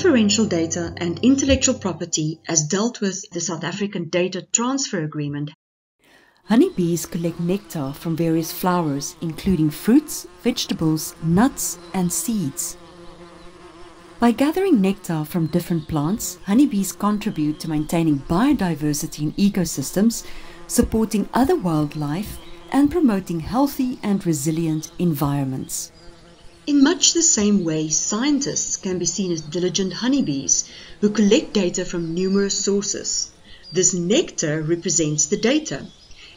Inferential data and intellectual property as dealt with the South African Data Transfer Agreement. Honeybees collect nectar from various flowers, including fruits, vegetables, nuts, and seeds. By gathering nectar from different plants, honeybees contribute to maintaining biodiversity in ecosystems, supporting other wildlife, and promoting healthy and resilient environments. In much the same way, scientists can be seen as diligent honeybees who collect data from numerous sources. This nectar represents the data.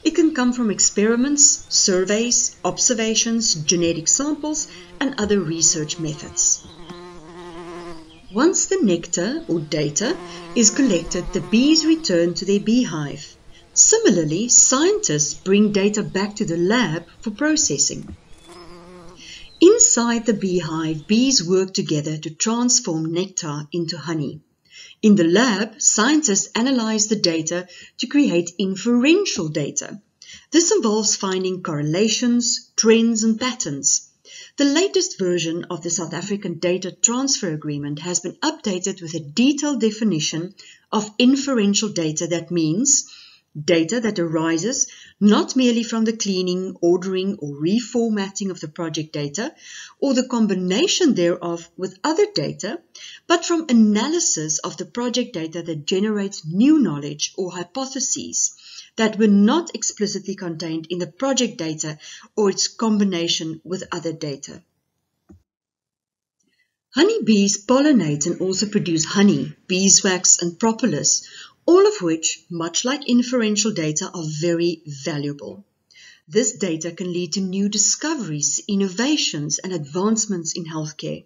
It can come from experiments, surveys, observations, genetic samples, and other research methods. Once the nectar or data is collected, the bees return to their beehive. Similarly, scientists bring data back to the lab for processing. Inside the beehive, bees work together to transform nectar into honey. In the lab, scientists analyze the data to create inferential data. This involves finding correlations, trends, and patterns. The latest version of the South African Data Transfer Agreement has been updated with a detailed definition of inferential data. That means data that arises not merely from the cleaning, ordering, or reformatting of the project data, or the combination thereof with other data, but from analysis of the project data that generates new knowledge or hypotheses that were not explicitly contained in the project data or its combination with other data. Honeybees pollinate and also produce honey, beeswax, and propolis, all of which, much like inferential data, are very valuable. This data can lead to new discoveries, innovations, and advancements in healthcare.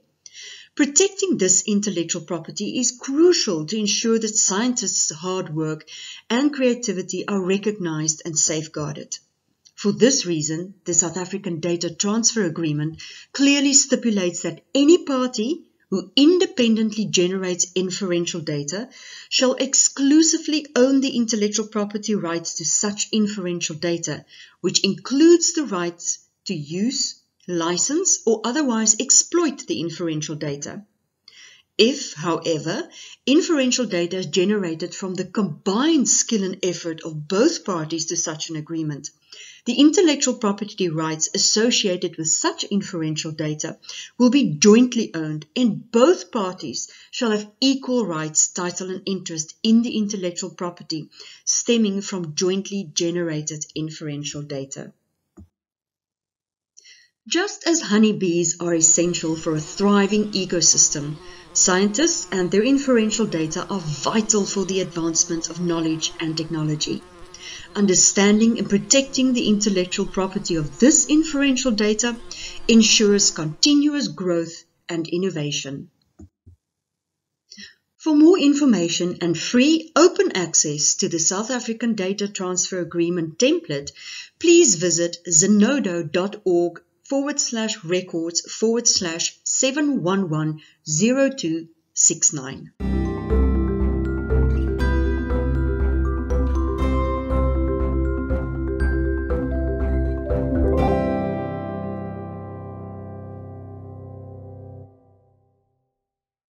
Protecting this intellectual property is crucial to ensure that scientists' hard work and creativity are recognized and safeguarded. For this reason, the South African Data Transfer Agreement clearly stipulates that any party who independently generates inferential data shall exclusively own the intellectual property rights to such inferential data, which includes the rights to use, license, or otherwise exploit the inferential data. If, however, inferential data is generated from the combined skill and effort of both parties to such an agreement, the intellectual property rights associated with such inferential data will be jointly owned, and both parties shall have equal rights, title, and interest in the intellectual property stemming from jointly generated inferential data. Just as honeybees are essential for a thriving ecosystem, scientists and their inferential data are vital for the advancement of knowledge and technology. Understanding and protecting the intellectual property of this inferential data ensures continuous growth and innovation. For more information and free open access to the South African Data Transfer Agreement template, please visit zenodo.org/records/7110269.